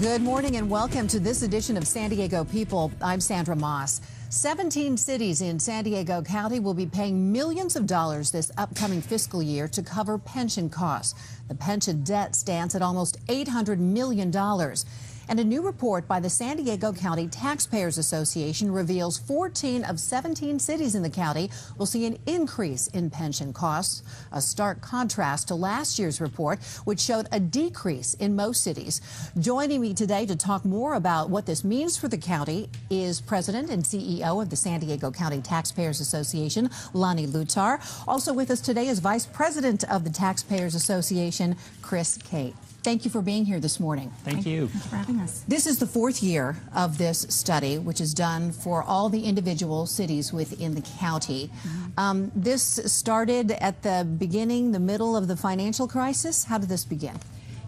Good morning and welcome to this edition of San Diego People. I'm Sandra Maas. 17 cities in San Diego County will be paying millions of dollars this upcoming fiscal year to cover pension costs. The pension debt stands at almost $800 million. And a new report by the San Diego County Taxpayers Association reveals 14 of 17 cities in the county will see an increase in pension costs, a stark contrast to last year's report, which showed a decrease in most cities. Joining me today to talk more about what this means for the county is President and CEO of the San Diego County Taxpayers Association, Lani Lutar. Also with us today is Vice President of the Taxpayers Association, Cate. Thank you for being here this morning. Thank you. Thanks for having us. This is the fourth year of this study, which is done for all the individual cities within the county. This started at the beginning, the middle of the financial crisis. How did this begin?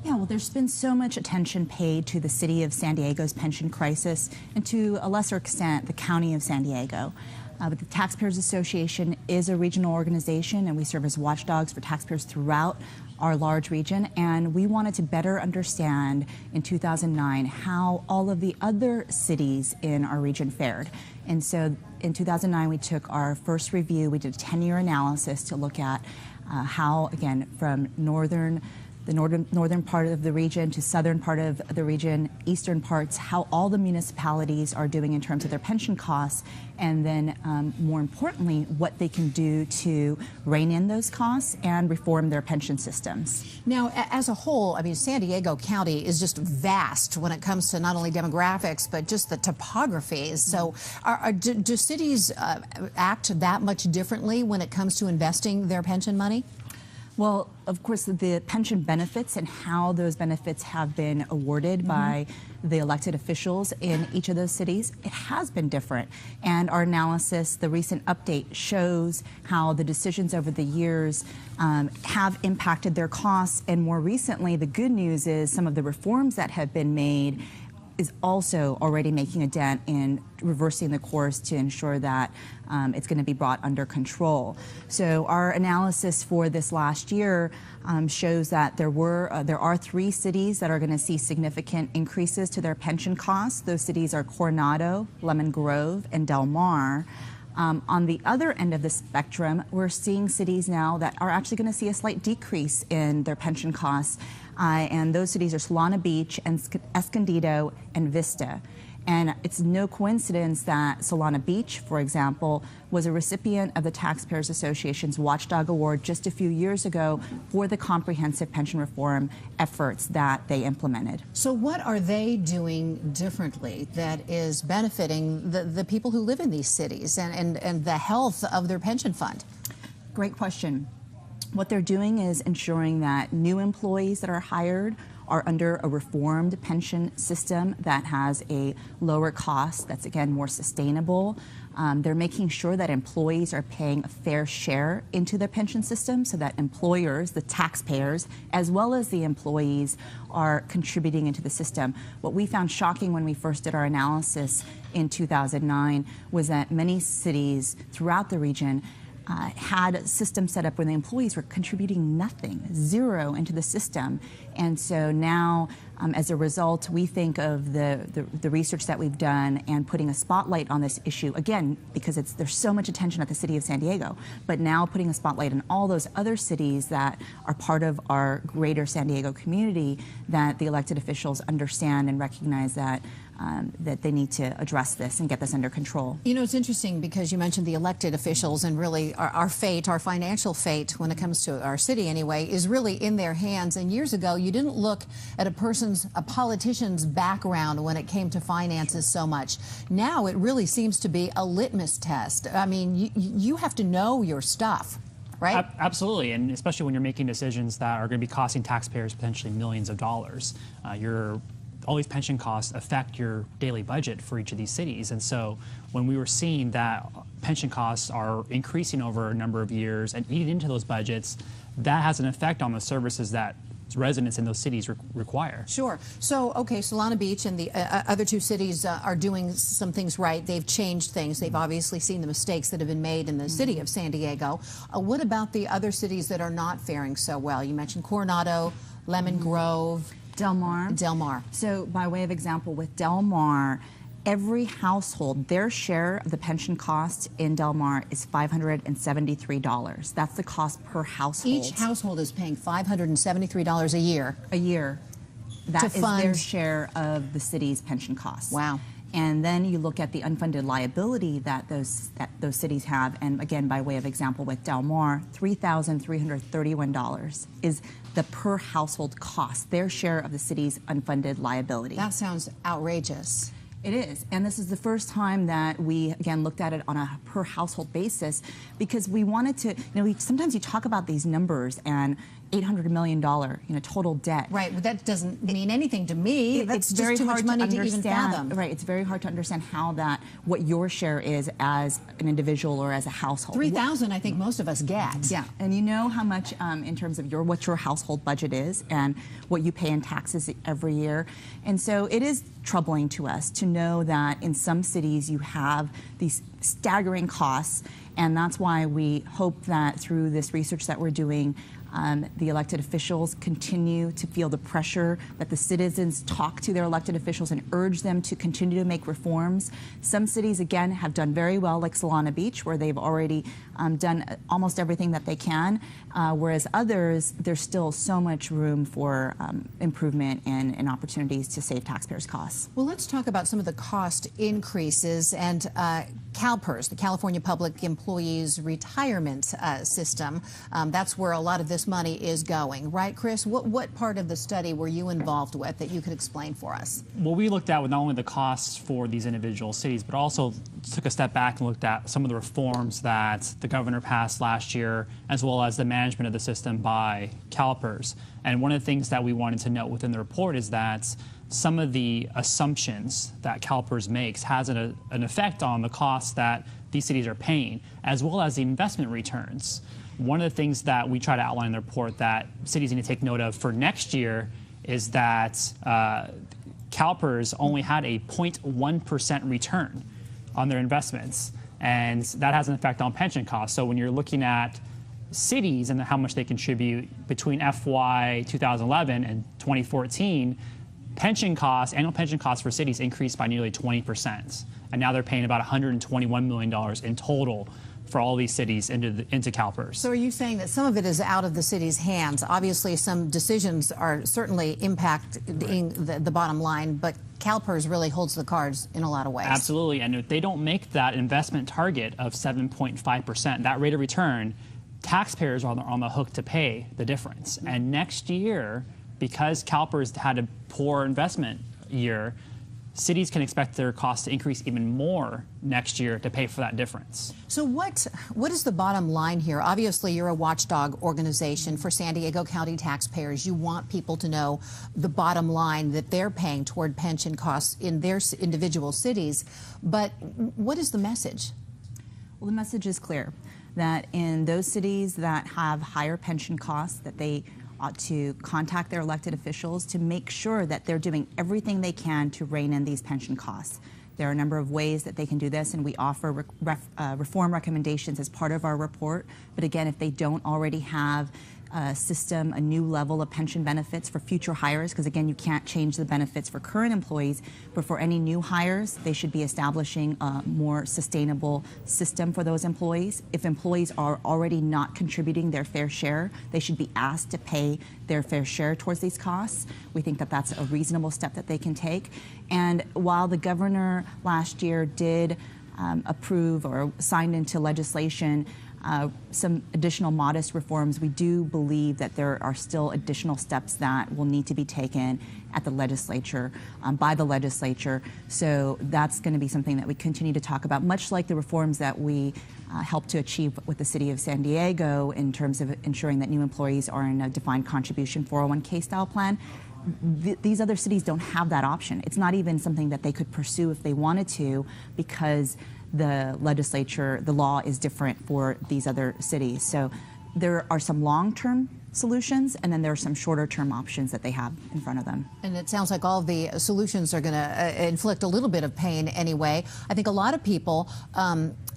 Yeah, well, there's been so much attention paid to the city of San Diego's pension crisis and to a lesser extent, the county of San Diego. But the Taxpayers Association is a regional organization, and we serve as watchdogs for taxpayers throughout our large region, and we wanted to better understand in 2009 how all of the other cities in our region fared. And so in 2009 we took our first review. We did a 10-year analysis to look at how, again, from the northern part of the region to southern part of the region, eastern parts, how all the municipalities are doing in terms of their pension costs, and then more importantly, what they can do to rein in those costs and reform their pension systems. Now, as a whole, I mean, San Diego County is just vast when it comes to not only demographics, but just the topography. So do cities act that much differently when it comes to investing their pension money? Well, of course, the pension benefits and how those benefits have been awarded by the elected officials in each of those cities, it has been different. And our analysis, the recent update, shows how the decisions over the years have impacted their costs. And more recently, the good news is some of the reforms that have been made is also already making a dent in reversing the course to ensure that it's going to be brought under control. So our analysis for this last year shows that there are 3 cities that are going to see significant increases to their pension costs. Those cities are Coronado, Lemon Grove, and Del Mar. On the other end of the spectrum, we're seeing cities now that are actually going to see a slight decrease in their pension costs. And those cities are Solana Beach, and Escondido, and Vista. And it's no coincidence that Solana Beach, for example, was a recipient of the Taxpayers Association's Watchdog Award just a few years ago for the comprehensive pension reform efforts that they implemented. So what are they doing differently that is benefiting the people who live in these cities and the health of their pension fund? Great question. What they're doing is ensuring that new employees that are hired are under a reformed pension system that has a lower cost, that's again more sustainable. They're making sure that employees are paying a fair share into their pension system so that employers, the taxpayers, as well as the employees are contributing into the system. What we found shocking when we first did our analysis in 2009 was that many cities throughout the region had a system set up where the employees were contributing nothing, zero into the system. And so now, as a result, we think of the research that we've done and putting a spotlight on this issue, again, because there's so much attention at the city of San Diego, but now putting a spotlight on all those other cities that are part of our greater San Diego community, that the elected officials understand and recognize that that they need to address this and get this under control. You know, it's interesting because you mentioned the elected officials, and really our fate, our financial fate, when it comes to our city anyway, is really in their hands. And years ago, you didn't look at a politician's background when it came to finances so much. Now it really seems to be a litmus test. I mean, you have to know your stuff. Right? Absolutely, and especially when you're making decisions that are going to be costing taxpayers potentially millions of dollars. All these pension costs affect your daily budget for each of these cities. And so when we were seeing that pension costs are increasing over a number of years and eating into those budgets, that has an effect on the services that residents in those cities require. Sure. So, okay, Solana Beach and the other 2 cities are doing some things right. They've changed things. They've obviously seen the mistakes that have been made in the city of San Diego. What about the other cities that are not faring so well? You mentioned Coronado, Lemon Grove. Del Mar. Del Mar. So by way of example, with Del Mar, every household, their share of the pension cost in Del Mar is $573. That's the cost per household. Each household is paying $573 a year. A year. That is fund their share of the city's pension costs. Wow. And then you look at the unfunded liability that those cities have, and again, by way of example, with Del Mar, $3,331 is the per household cost, their share of the city's unfunded liability. That sounds outrageous. It is, and this is the first time that we, again, looked at it on a per household basis, because we wanted to, sometimes you talk about these numbers and $800 million, total debt. Right, but that doesn't mean anything to me. It's just very too hard much money to to even fathom. Right, it's very hard to understand what your share is as an individual or as a household. $3,000, I think most of us get. Yeah, and you know how much in terms of what your household budget is and what you pay in taxes every year. And so it is troubling to us to know that in some cities you have these staggering costs, and that's why we hope that through this research that we're doing, the elected officials continue to feel the pressure, that the citizens talk to their elected officials and urge them to continue to make reforms. Some cities, again, have done very well, like Solana Beach, where they've already done almost everything that they can, whereas others, there's still so much room for improvement and opportunities to save taxpayers' costs. Well, let's talk about some of the cost increases and CalPERS, the California Public Employees Retirement System. That's where a lot of this money is going, right, Chris? What part of the study were you involved with that you could explain for us? Well, we looked at not only the costs for these individual cities, but also took a step back and looked at some of the reforms that the governor passed last year, as well as the management of the system by CalPERS. And one of the things that we wanted to note within the report is that some of the assumptions that CalPERS makes has an effect on the costs that these cities are paying, as well as the investment returns. One of the things that we try to outline in the report that cities need to take note of for next year is that CalPERS only had a 0.1% return on their investments, and that has an effect on pension costs. So when you're looking at cities and how much they contribute between FY 2011 and 2014, pension costs, annual pension costs for cities increased by nearly 20%, and now they're paying about $121 million in total for all these cities into CalPERS. So are you saying that some of it is out of the city's hands? Obviously, some decisions are certainly impacting the bottom line, but CalPERS really holds the cards in a lot of ways. Absolutely, and if they don't make that investment target of 7.5%, that rate of return, taxpayers are on the hook to pay the difference. And next year, because CalPERS had a poor investment year, cities can expect their costs to increase even more next year to pay for that difference. So what is the bottom line here? Obviously, you're a watchdog organization for San Diego County taxpayers. You want people to know the bottom line that they're paying toward pension costs in their individual cities. But what is the message? Well, the message is clear, that in those cities that have higher pension costs, that they ought to contact their elected officials to make sure that they're doing everything they can to rein in these pension costs. There are a number of ways that they can do this, and we offer reform recommendations as part of our report. But again, if they don't already have a system, a new level of pension benefits for future hires, because again, you can't change the benefits for current employees, but for any new hires, they should be establishing a more sustainable system for those employees. If employees are already not contributing their fair share, they should be asked to pay their fair share towards these costs. We think that that's a reasonable step that they can take. And while the governor last year did approve or signed into legislation some additional modest reforms, we do believe that there are still additional steps that will need to be taken at the legislature, by the legislature. So that's going to be something that we continue to talk about, much like the reforms that we help to achieve with the city of San Diego in terms of ensuring that new employees are in a defined contribution 401k style plan. These other cities don't have that option. It's not even something that they could pursue if they wanted to, because the legislature, the law is different for these other cities. So there are some long-term solutions, and then there are some shorter term options that they have in front of them. And it sounds like all of the solutions are going to inflict a little bit of pain anyway. I think a lot of people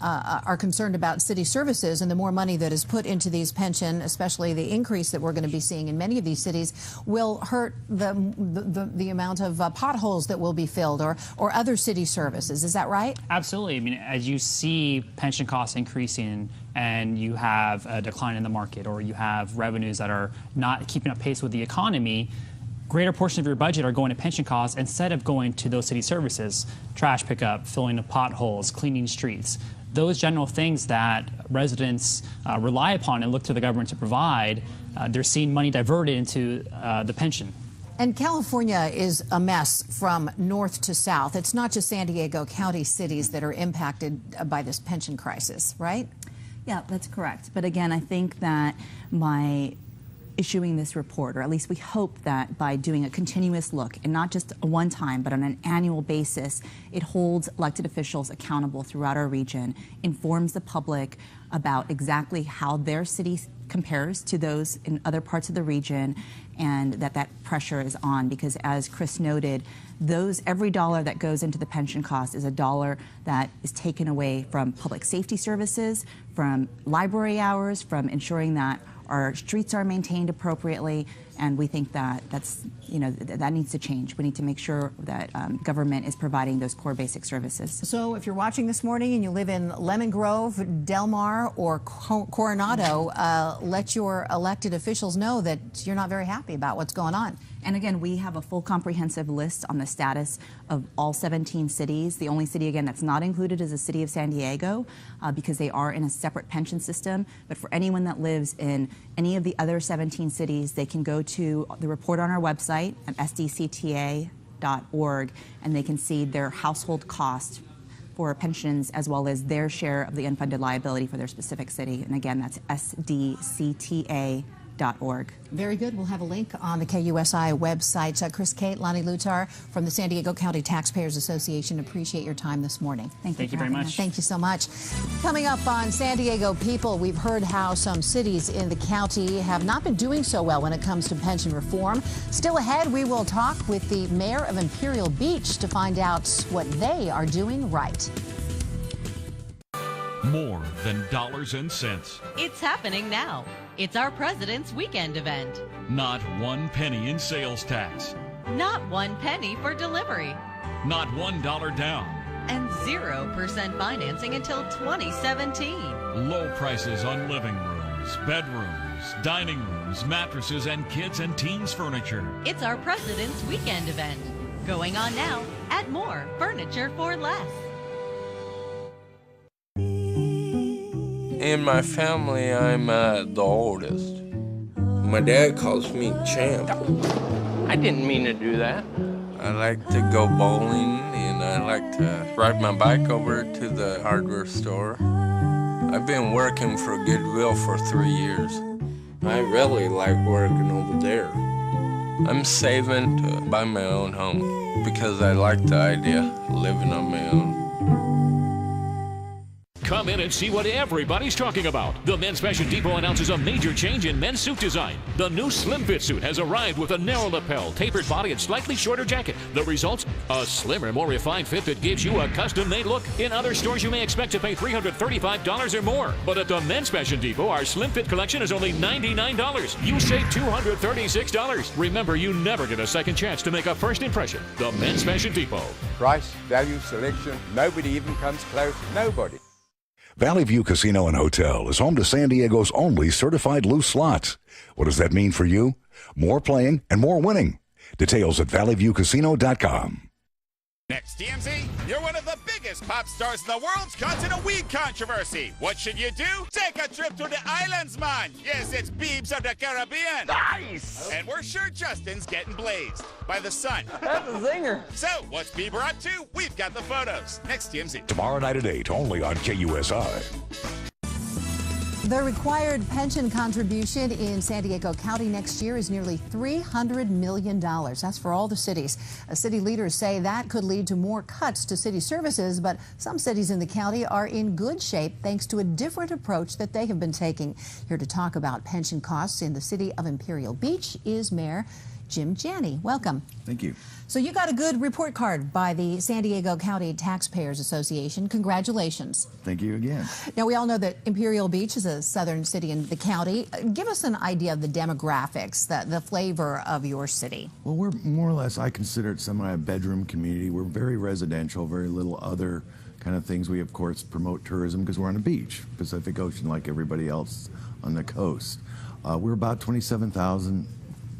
are concerned about city services, and the more money that is put into these pension, especially the increase that we're going to be seeing in many of these cities, will hurt the amount of potholes that will be filled or other city services. Is that right? Absolutely. I mean, as you see pension costs increasing and you have a decline in the market, or you have revenues that are not keeping up pace with the economy, greater portion of your budget are going to pension costs instead of going to those city services: trash pickup, filling of potholes, cleaning streets. Those general things that residents rely upon and look to the government to provide, they're seeing money diverted into the pension. And California is a mess from north to south. It's not just San Diego County cities that are impacted by this pension crisis, right? Yeah, that's correct. But again, I think that by issuing this report, or at least we hope that by doing a continuous look, and not just a one time, but on an annual basis, it holds elected officials accountable throughout our region, informs the public about exactly how their city compares to those in other parts of the region, and that pressure is on. Because as Chris noted, every dollar that goes into the pension cost is a dollar that is taken away from public safety services, from library hours, from ensuring that our streets are maintained appropriately, and we think that that needs to change. We need to make sure that government is providing those core basic services. So if you're watching this morning and you live in Lemon Grove, Del Mar, or Coronado, let your elected officials know that you're not very happy about what's going on. And again, we have a full comprehensive list on the status of all 17 cities. The only city, again, that's not included is the city of San Diego, because they are in a separate pension system. But for anyone that lives in any of the other 17 cities, they can go to the report on our website at SDCTA.org, and they can see their household cost for pensions as well as their share of the unfunded liability for their specific city. And again, that's SDCTA.org. Very good. We'll have a link on the KUSI website. Chris, Cate, Lani, Lutar from the San Diego County Taxpayers Association. Appreciate your time this morning. Thank you very much. Thank you so much. Coming up on San Diego People, we've heard how some cities in the county have not been doing so well when it comes to pension reform. Still ahead, we will talk with the mayor of Imperial Beach to find out what they are doing right. More than dollars and cents. It's happening now. It's our President's Weekend event. Not 1 penny in sales tax. Not 1 penny for delivery. Not $1 down. And 0% financing until 2017. Low prices on living rooms, bedrooms, dining rooms, mattresses, and kids and teens furniture. It's our President's Weekend event. Going on now at More Furniture for Less. In my family, I'm the oldest. My dad calls me champ. I didn't mean to do that. I like to go bowling, and I like to ride my bike over to the hardware store. I've been working for Goodwill for 3 years. I really like working over there. I'm saving to buy my own home because I like the idea of living on my own. Come in and see what everybody's talking about. The Men's Fashion Depot announces a major change in men's suit design. The new slim fit suit has arrived with a narrow lapel, tapered body, and slightly shorter jacket. The result? A slimmer, more refined fit that gives you a custom-made look. In other stores, you may expect to pay $335 or more. But at the Men's Fashion Depot, our slim fit collection is only $99. You save $236. Remember, you never get a second chance to make a first impression. The Men's Fashion Depot. Price, value, selection, nobody even comes close. Nobody. Valley View Casino and Hotel is home to San Diego's only certified loose slots. What does that mean for you? More playing and more winning. Details at valleyviewcasino.com. Next, TMZ, you're one of the biggest pop stars in the world's caught in a weed controversy. What should you do? Take a trip to the islands, man. Yes, it's Beebs of the Caribbean. Nice. And we're sure Justin's getting blazed by the sun. That's a zinger. So, what's Bieber up to? We've got the photos. Next, TMZ. Tomorrow night at 8, only on KUSI. The required pension contribution in San Diego County next year is nearly $300 million. That's for all the cities. City leaders say that could lead to more cuts to city services, but some cities in the county are in good shape thanks to a different approach that they have been taking. Here to talk about pension costs in the city of Imperial Beach is Mayor Jim Janney. Welcome. Thank you. So you got a good report card by the San Diego County Taxpayers Association. Congratulations. Thank you again. Now, we all know that Imperial Beach is a southern city in the county. Give us an idea of the demographics, the flavor of your city. Well, we're more or less, I consider it semi-bedroom community. We're very residential, very little other kind of things. We, of course, promote tourism because we're on a beach, Pacific Ocean, like everybody else on the coast. We're about 27,000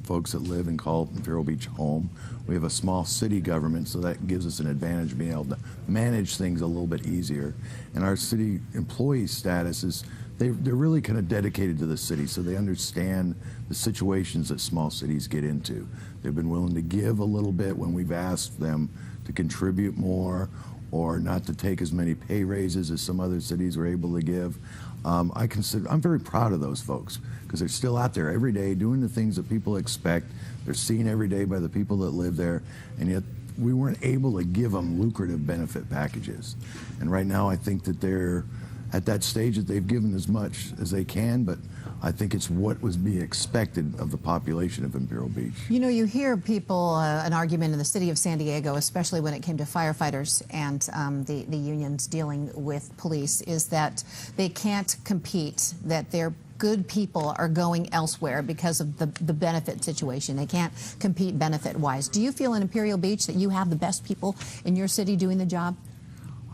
folks that live and call Imperial Beach home. We have a small city government, so that gives us an advantage of being able to manage things a little bit easier. And our city employee status is, they're really kind of dedicated to the city, so they understand the situations that small cities get into. They've been willing to give a little bit when we've asked them to contribute more or not to take as many pay raises as some other cities were able to give. I'm very proud of those folks because they're still out there every day doing the things that people expect. They're seen every day by the people that live there, and yet we weren't able to give them lucrative benefit packages. And right now I think that they're at that stage that they've given as much as they can, but I think it's what was being expected of the population of Imperial Beach. You know, you hear people, an argument in the city of San Diego, especially when it came to firefighters and the unions dealing with police, is that they can't compete, that their good people are going elsewhere because of the benefit situation. They can't compete benefit-wise. Do you feel in Imperial Beach that you have the best people in your city doing the job?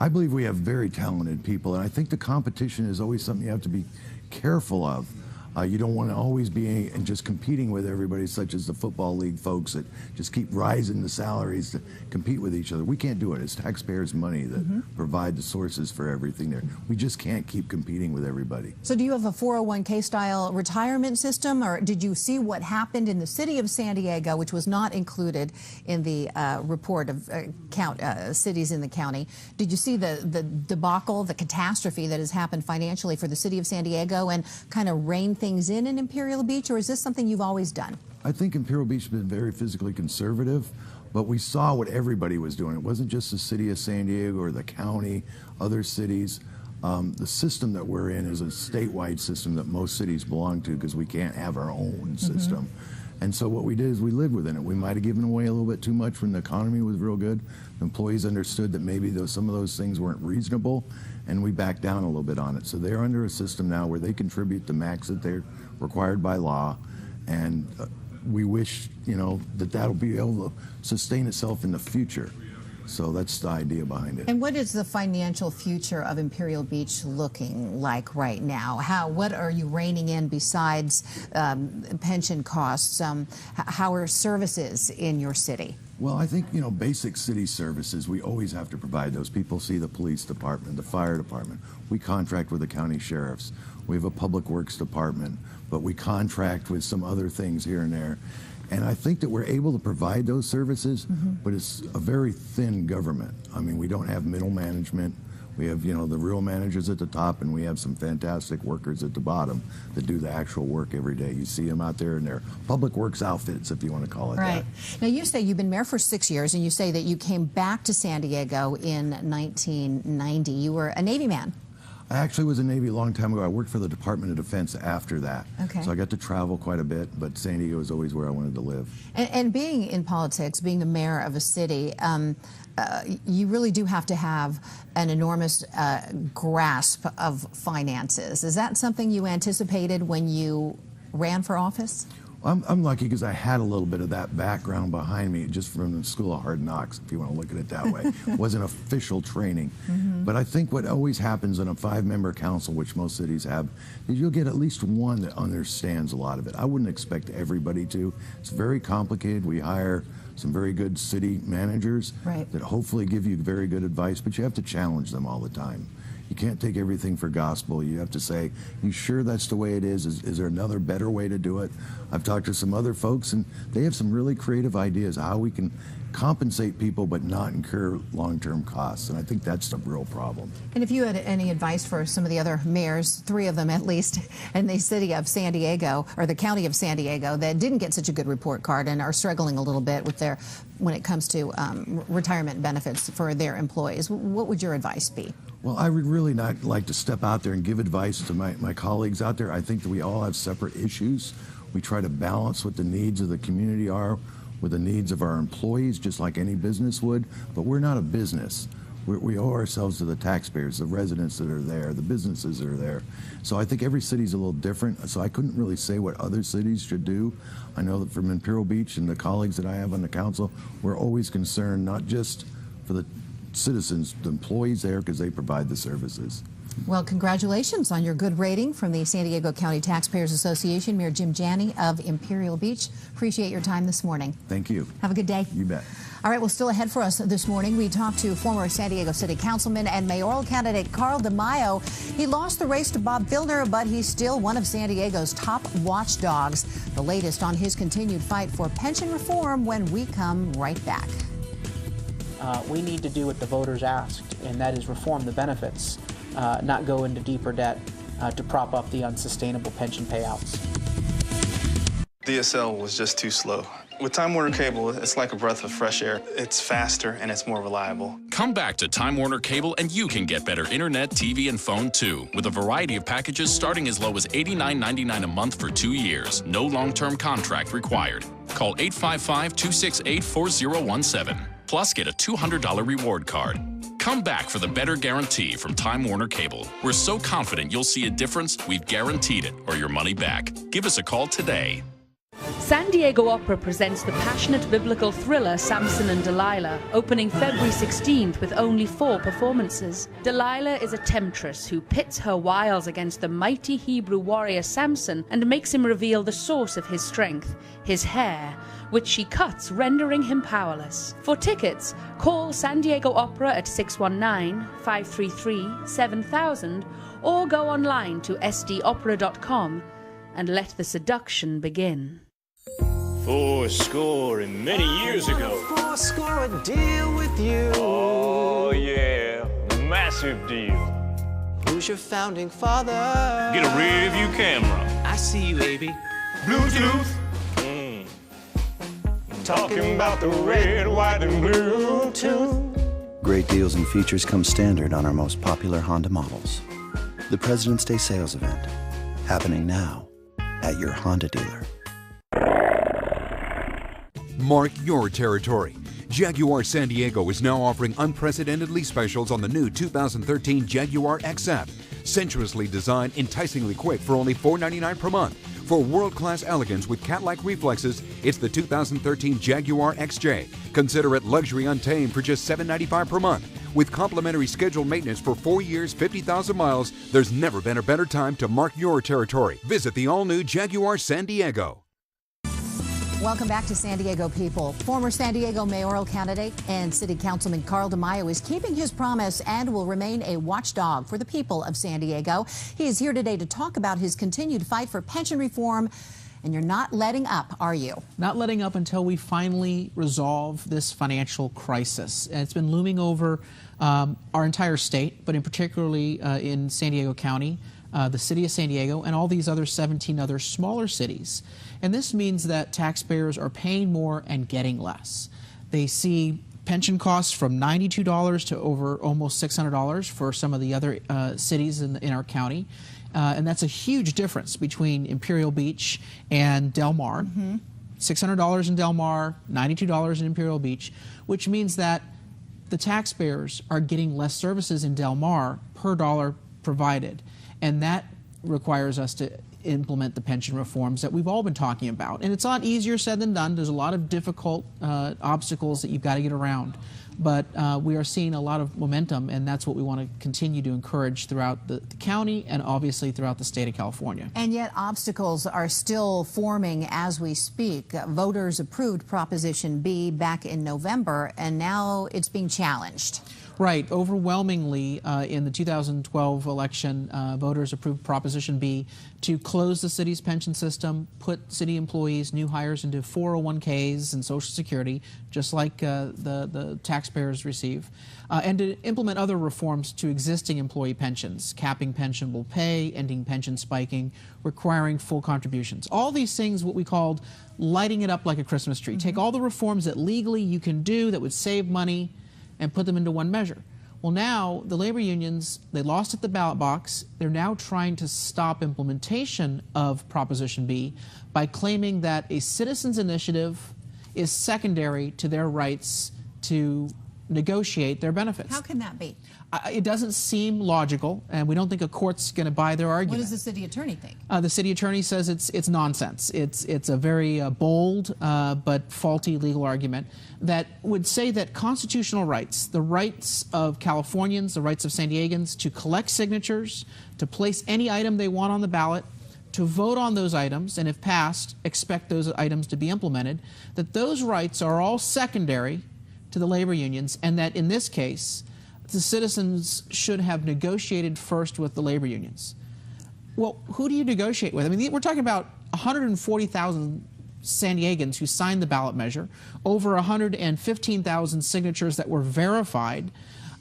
I believe we have very talented people, and I think the competition is always something you have to be careful of. You don't want to always be just competing with everybody, such as the Football League folks that just keep rising the salaries to compete with each other. We can't do it. It's taxpayers' money that provide the sources for everything there. We just can't keep competing with everybody. So do you have a 401k style retirement system, or did you see what happened in the city of San Diego, which was not included in the report of cities in the county? Did you see the debacle, the catastrophe that has happened financially for the city of San Diego and kind of rein things in Imperial Beach, or is this something you've always done? I think Imperial Beach has been very physically conservative, but we saw what everybody was doing. It wasn't just the city of San Diego or the county, other cities. The system that we're in is a statewide system that most cities belong to because we can't have our own system. And so what we did is we lived within it. We might have given away a little bit too much when the economy was real good. The employees understood that maybe some of those things weren't reasonable, and we backed down a little bit on it. So they're under a system now where they contribute the max that they're required by law, and we wish, that that'll be able to sustain itself in the future. So that's the idea behind it. And what is the financial future of Imperial Beach looking like right now? What are you reining in besides pension costs? How are services in your city? Well, I think, basic city services, we always have to provide those. People see the police department, the fire department. We contract with the county sheriffs. We have a public works department, but we contract with some other things here and there. And I think that we're able to provide those services, but it's a very thin government. I mean, we don't have middle management. We have, the real managers at the top, and we have some fantastic workers at the bottom that do the actual work every day. You see them out there in their public works outfits, if you want to call it that. Right. Now, you say you've been mayor for 6 years, and you say that you came back to San Diego in 1990. You were a Navy man. I actually was in the Navy a long time ago. I worked for the Department of Defense after that. Okay. So I got to travel quite a bit, but San Diego is always where I wanted to live. And being in politics, being the mayor of a city, you really do have to have an enormous grasp of finances. Is that something you anticipated when you ran for office? I'm lucky because I had a little bit of that background behind me just from the School of Hard Knocks, if you want to look at it that way. It wasn't official training. But I think what always happens in a 5-member council, which most cities have, is you'll get at least one that understands a lot of it. I wouldn't expect everybody to. It's very complicated. We hire some very good city managers that hopefully give you very good advice, but you have to challenge them all the time. You can't take everything for gospel. You have to say, you sure that's the way it is? Is there another better way to do it? I've talked to some other folks, and they have some really creative ideas how we can compensate people but not incur long-term costs, and I think that's the real problem. And if you had any advice for some of the other mayors, 3 of them at least, in the city of San Diego, or the county of San Diego, that didn't get such a good report card and are struggling a little bit with their, when it comes to retirement benefits for their employees, what would your advice be? Well, I would really not like to step out there and give advice to my colleagues out there. I think that we all have separate issues. We try to balance what the needs of the community are with the needs of our employees, just like any business would, but we're not a business. We owe ourselves to the taxpayers, the residents that are there, the businesses that are there. So I think every city's a little different, so I couldn't really say what other cities should do. I know that from Imperial Beach and the colleagues that I have on the council, we're always concerned not just for the citizens, the employees there, because they provide the services. Well, congratulations on your good rating from the San Diego County Taxpayers Association. Mayor Jim Janney of Imperial Beach, appreciate your time this morning. Thank you. Have a good day. You bet. All right, well, still ahead for us this morning, we talked to former San Diego City Councilman and mayoral candidate Carl DeMaio. He lost the race to Bob Filner, but he's still one of San Diego's top watchdogs. The latest on his continued fight for pension reform when we come right back. We need to do what the voters asked, and that is reform the benefits, not go into deeper debt to prop up the unsustainable pension payouts. DSL was just too slow. With Time Warner Cable, it's like a breath of fresh air. It's faster and it's more reliable. Come back to Time Warner Cable and you can get better internet, TV, and phone too, with a variety of packages starting as low as $89.99 a month for 2 years. No long-term contract required. Call 855-268-4017. Plus, get a $200 reward card. Come back for the better guarantee from Time Warner Cable. We're so confident you'll see a difference, we've guaranteed it, or your money back. Give us a call today. San Diego Opera presents the passionate biblical thriller Samson and Delilah, opening February 16th with only 4 performances. Delilah is a temptress who pits her wiles against the mighty Hebrew warrior Samson and makes him reveal the source of his strength, his hair, which she cuts, rendering him powerless. For tickets, call San Diego Opera at 619-533-7000 or go online to sdopera.com and let the seduction begin. 80 many years ago. 80 a deal with you. Oh yeah, massive deal. Who's your founding father? Get a rear view camera. I see you, baby. Bluetooth. Talking about the red, white, and blue. Great deals and features come standard on our most popular Honda models. The President's Day sales event, happening now at your Honda dealer. Mark your territory. Jaguar San Diego is now offering unprecedented lease specials on the new 2013 Jaguar XF. Sensuously designed, enticingly quick for only $499 per month. For world-class elegance with cat-like reflexes, it's the 2013 Jaguar XJ. Consider it luxury untamed for just $795 per month. With complimentary scheduled maintenance for 4 years, 50,000 miles, there's never been a better time to mark your territory. Visit the all-new Jaguar San Diego. Welcome back to San Diego People. Former San Diego mayoral candidate and city councilman Carl DeMaio is keeping his promise and will remain a watchdog for the people of San Diego. He is here today to talk about his continued fight for pension reform. And you're not letting up, are you? Not letting up until we finally resolve this financial crisis. And it's been looming over our entire state, but in particularly in San Diego County, the city of San Diego, and all these other 17 other smaller cities. And this means that taxpayers are paying more and getting less. They see pension costs from $92 to over almost $600 for some of the other cities in our county. And that's a huge difference between Imperial Beach and Del Mar. $600 in Del Mar, $92 in Imperial Beach, which means that the taxpayers are getting less services in Del Mar per dollar provided. And that requires us to implement the pension reforms that we've all been talking about. And it's a lot easier said than done. There's a lot of difficult obstacles that you've got to get around. But we are seeing a lot of momentum, and that's what we want to continue to encourage throughout the county and obviously throughout the state of California. And yet obstacles are still forming as we speak. Voters approved Proposition B back in November, and now it's being challenged. Right. Overwhelmingly, in the 2012 election, voters approved Proposition B to close the city's pension system, put city employees, new hires into 401ks and Social Security, just like the taxpayers receive, and to implement other reforms to existing employee pensions, capping pensionable pay, ending pension spiking, requiring full contributions. All these things, what we called lighting it up like a Christmas tree. Take all the reforms that legally you can do that would save money and put them into one measure. Well, now the labor unions, they lost at the ballot box. They're now trying to stop implementation of Proposition B by claiming that a citizens' initiative is secondary to their rights to negotiate their benefits. How can that be? It doesn't seem logical, and we don't think a court's going to buy their argument. What does the city attorney think? The city attorney says it's nonsense. It's a very bold but faulty legal argument that would say that constitutional rights, the rights of Californians, the rights of San Diegans to collect signatures, to place any item they want on the ballot, to vote on those items, and if passed, expect those items to be implemented, that those rights are all secondary to the labor unions, and that in this case, the citizens should have negotiated first with the labor unions. Well, who do you negotiate with? I mean, we're talking about 140,000 San Diegans who signed the ballot measure, over 115,000 signatures that were verified,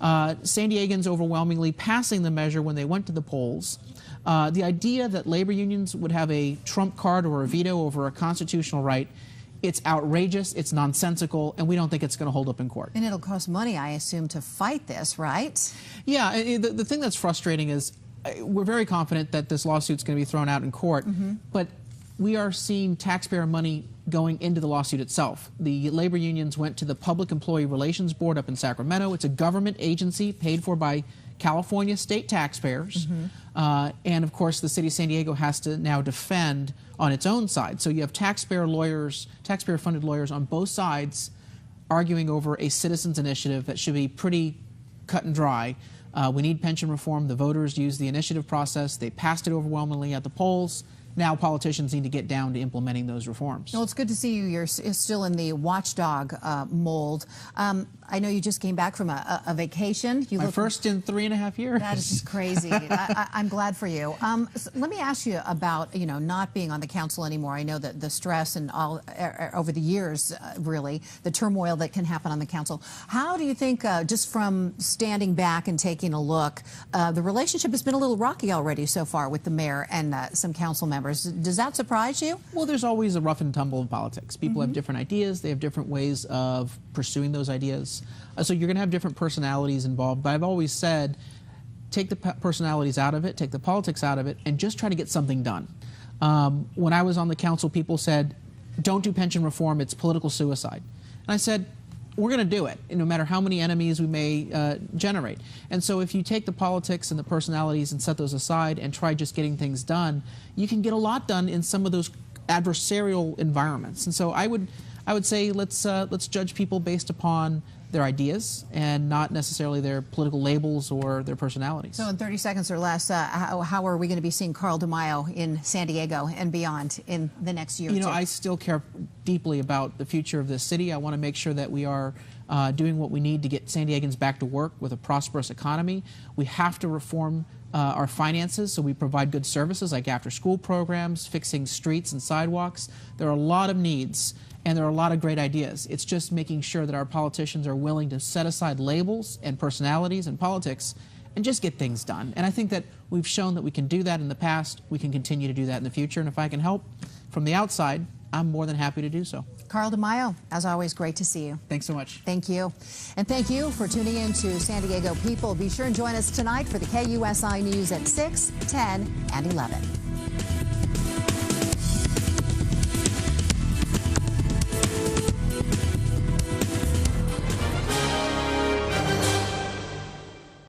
San Diegans overwhelmingly passing the measure when they went to the polls. The idea that labor unions would have a trump card or a veto over a constitutional right, it's outrageous, it's nonsensical, and we don't think it's going to hold up in court. And it'll cost money, I assume, to fight this, right? Yeah, the thing that's frustrating is we're very confident that this lawsuit's going to be thrown out in court, but we are seeing taxpayer money going into the lawsuit itself. The labor unions went to the Public Employee Relations Board up in Sacramento. It's a government agency paid for by California state taxpayers. And of course, the city of San Diego has to now defend on its own side. So you have taxpayer lawyers, taxpayer-funded lawyers on both sides arguing over a citizens' initiative that should be pretty cut and dry. We need pension reform. The voters used the initiative process. They passed it overwhelmingly at the polls. Now politicians need to get down to implementing those reforms. Well, it's good to see you. You're still in the watchdog mold. I know you just came back from a vacation. My first in 3.5 years. That is just crazy. I'm glad for you. So let me ask you about, not being on the council anymore. I know that the stress and all over the years, really, the turmoil that can happen on the council. How do you think, just from standing back and taking a look, the relationship has been a little rocky already so far with the mayor and some council members. Does that surprise you? Well, there's always a rough and tumble in politics. People have different ideas. They have different ways of pursuing those ideas. So you're going to have different personalities involved. But I've always said, take the personalities out of it, take the politics out of it, and just try to get something done. When I was on the council, people said, don't do pension reform, it's political suicide. And I said, we're going to do it, no matter how many enemies we may generate. And so if you take the politics and the personalities and set those aside and try just getting things done, you can get a lot done in some of those adversarial environments. And so I would say let's judge people based upon their ideas and not necessarily their political labels or their personalities. So in 30 seconds or less, how are we going to be seeing Carl DeMaio in San Diego and beyond in the next year or two? I still care deeply about the future of this city. I want to make sure that we are doing what we need to get San Diegans back to work with a prosperous economy. We have to reform our finances so we provide good services like after-school programs, fixing streets and sidewalks. There are a lot of needs. And there are a lot of great ideas. It's just making sure that our politicians are willing to set aside labels and personalities and politics and just get things done. And I think that we've shown that we can do that in the past. We can continue to do that in the future. And if I can help from the outside, I'm more than happy to do so. Carl DeMaio, as always, great to see you. Thanks so much. Thank you. And thank you for tuning in to San Diego People. Be sure and join us tonight for the KUSI News at 6, 10, and 11.